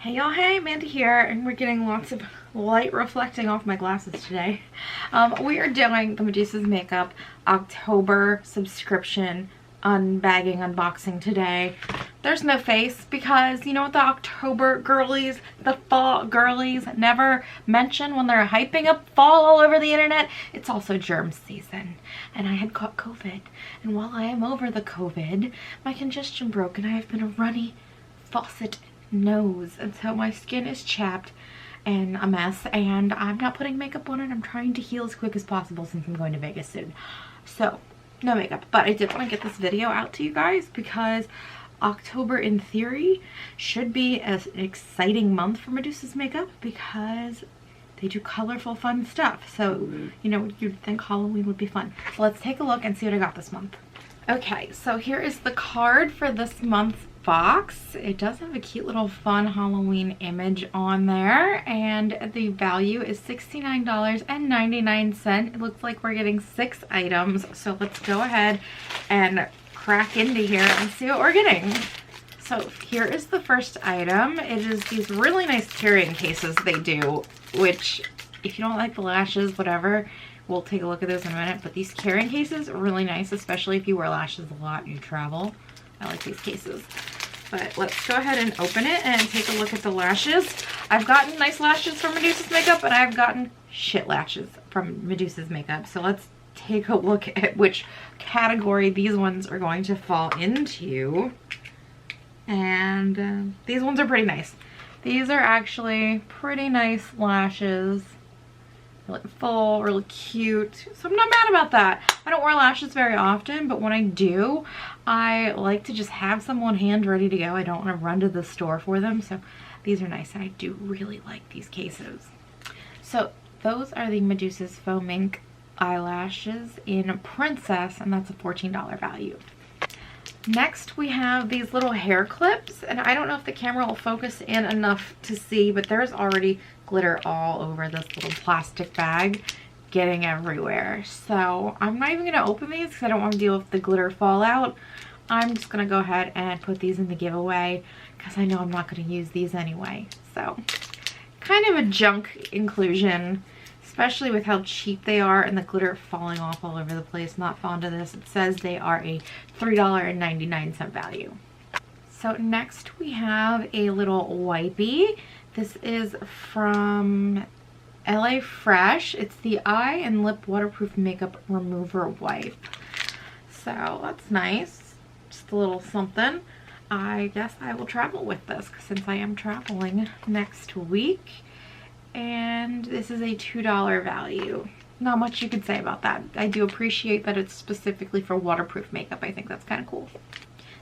Hey y'all, hey, Amanda here, and we're getting lots of light reflecting off my glasses today. We are doing the Medusa's Makeup October subscription unbagging unboxing today. There's no face because you know what the October girlies, the fall girlies never mention when they're hyping up fall all over the internet? It's also germ season, and I had caught COVID, and while I am over the COVID, my congestion broke and I have been a runny faucet nose, and so my skin is chapped and a mess, and I'm not putting makeup on it. I'm trying to heal as quick as possible since I'm going to Vegas soon. So no makeup, but I did want to get this video out to you guys because October in theory should be an exciting month for Medusa's Makeup because they do colorful fun stuff. So you know, you'd think Halloween would be fun. So let's take a look and see what I got this month. Okay, so here is the card for this month's box. It does have a cute little fun Halloween image on there, and the value is $69.99. It looks like we're getting 6 items, so let's go ahead and crack into here and see what we're getting. So here is the first item. It is these really nice carrying cases they do, which if you don't like the lashes, whatever, we'll take a look at those in a minute, but these carrying cases are really nice, especially if you wear lashes a lot and you travel. I like these cases. But let's go ahead and open it and take a look at the lashes. I've gotten nice lashes from Medusa's Makeup, and I've gotten shit lashes from Medusa's Makeup. So let's take a look at which category these ones are going to fall into. And these ones are pretty nice. These are actually pretty nice lashes. Really full, really cute. So I'm not mad about that. I don't wear lashes very often, but when I do, I like to just have some on hand ready to go. I don't want to run to the store for them. So these are nice, and I do really like these cases. So those are the Medusa's Faux Mink eyelashes in Princess, and that's a $14 value. Next, we have these little hair clips, and I don't know if the camera will focus in enough to see, but there's already glitter all over this little plastic bag, getting everywhere. So I'm not even going to open these because I don't want to deal with the glitter fallout. I'm just going to go ahead and put these in the giveaway because I know I'm not going to use these anyway. So kind of a junk inclusion, especially with how cheap they are and the glitter falling off all over the place. Not fond of this. It says they are a $3.99 value. So next we have a little wipey. This is from LA Fresh. It's the Eye and Lip Waterproof Makeup Remover Wipe. So that's nice. Just a little something. I guess I will travel with this since I am traveling next week. And this is a $2 value. Not much you could say about that. I do appreciate that it's specifically for waterproof makeup. I think that's kind of cool.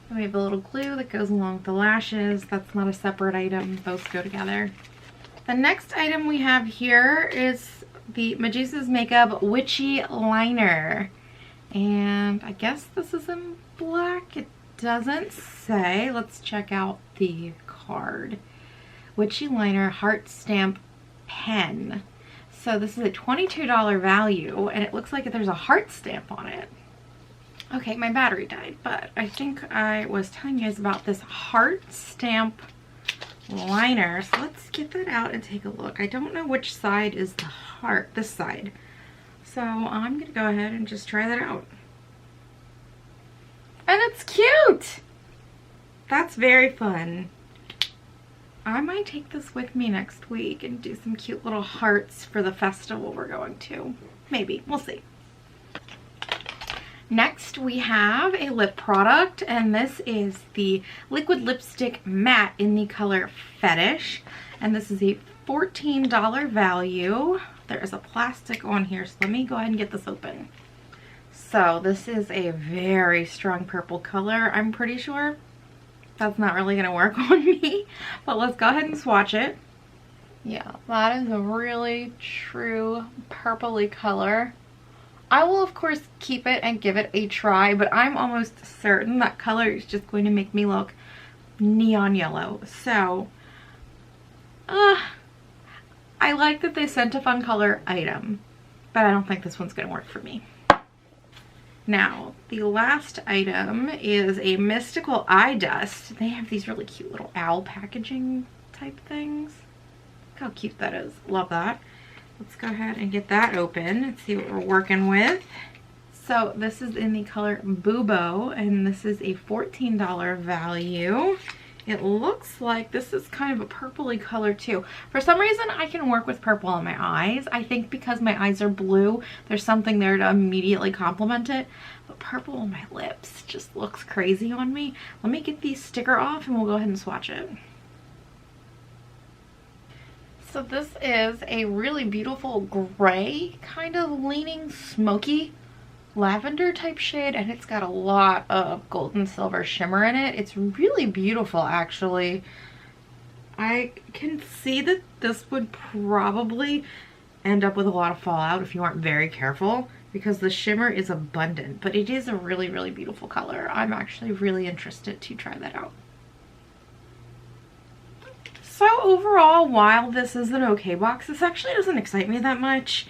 Then we have a little glue that goes along with the lashes. That's not a separate item. Both go together. The next item we have here is the Medusa's Makeup Witchy Liner. And I guess this is in black. It doesn't say. Let's check out the card. Witchy Liner Heart Stamp Pen. So this is a $22 value, and it looks like there's a heart stamp on it. Okay, my battery died, but I think I was telling you guys about this heart stamp liner. So let's get that out and take a look. I don't know which side is the heart. This side. So I'm gonna go ahead and just try that out. And it's cute! That's very fun. I might take this with me next week and do some cute little hearts for the festival we're going to. Maybe. We'll see. Next, we have a lip product, and this is the Liquid Lipstick Matte in the color Fetish. And this is a $14 value. There is a plastic on here, so let me go ahead and get this open. So this is a very strong purple color, I'm pretty sure. That's not really going to work on me, but let's go ahead and swatch it. Yeah, that is a really true purpley color. I will of course keep it and give it a try, but I'm almost certain that color is just going to make me look neon yellow. So, I like that they sent a fun color item, but I don't think this one's going to work for me. Now, the last item is a Mystical Eye Dust. They have these really cute little owl packaging type things. Look how cute that is. Love that. Let's go ahead and get that open and see what we're working with. So this is in the color Bubo, and this is a $14 value. It looks like this is kind of a purpley color too. For some reason, I can work with purple on my eyes. I think because my eyes are blue, there's something there to immediately complement it. But purple on my lips just looks crazy on me. Let me get the sticker off and we'll go ahead and swatch it. So this is a really beautiful gray, kind of leaning smoky lavender type shade, and it's got a lot of gold and silver shimmer in it. It's really beautiful, actually. I can see that this would probably end up with a lot of fallout if you aren't very careful, because the shimmer is abundant, but it is a really, really beautiful color. I'm actually really interested to try that out. So overall, while this is an okay box, this actually doesn't excite me that much.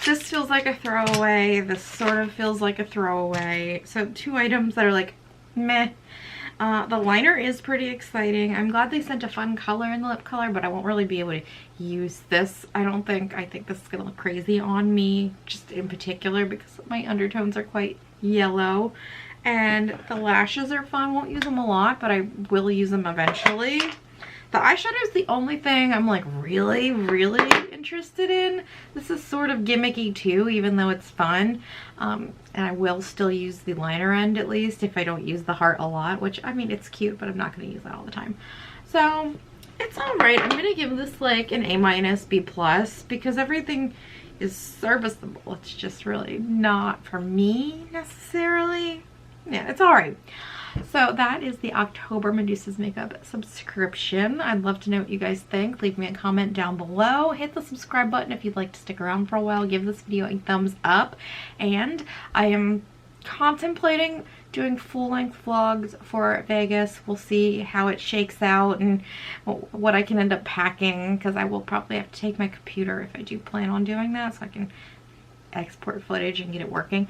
This feels like a throwaway. This sort of feels like a throwaway. So 2 items that are like, meh. The liner is pretty exciting. I'm glad they sent a fun color in the lip color, but I won't really be able to use this. I think this is gonna look crazy on me, just in particular because my undertones are quite yellow. And the lashes are fun. Won't use them a lot, but I will use them eventually. The eyeshadow is the only thing I'm like really, really interested in. This is sort of gimmicky too, even though it's fun. And I will still use the liner end at least if I don't use the heart a lot, which I mean, it's cute, but I'm not going to use that all the time. So it's all right. I'm going to give this like an A-, B+, because everything is serviceable. It's just really not for me necessarily. Yeah, it's all right. So that is the October Medusa's Makeup subscription. I'd love to know what you guys think. Leave me a comment down below. Hit the subscribe button if you'd like to stick around for a while. Give this video a thumbs up. And I am contemplating doing full-length vlogs for Vegas. We'll see how it shakes out and what I can end up packing, because I will probably have to take my computer if I do plan on doing that, so I can export footage and get it working.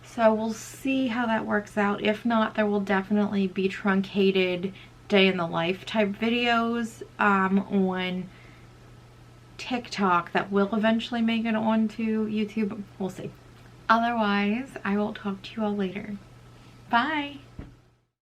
So we'll see how that works out. If not, there will definitely be truncated day in the life type videos on TikTok that will eventually make it onto YouTube. We'll see. Otherwise, I will talk to you all later. Bye.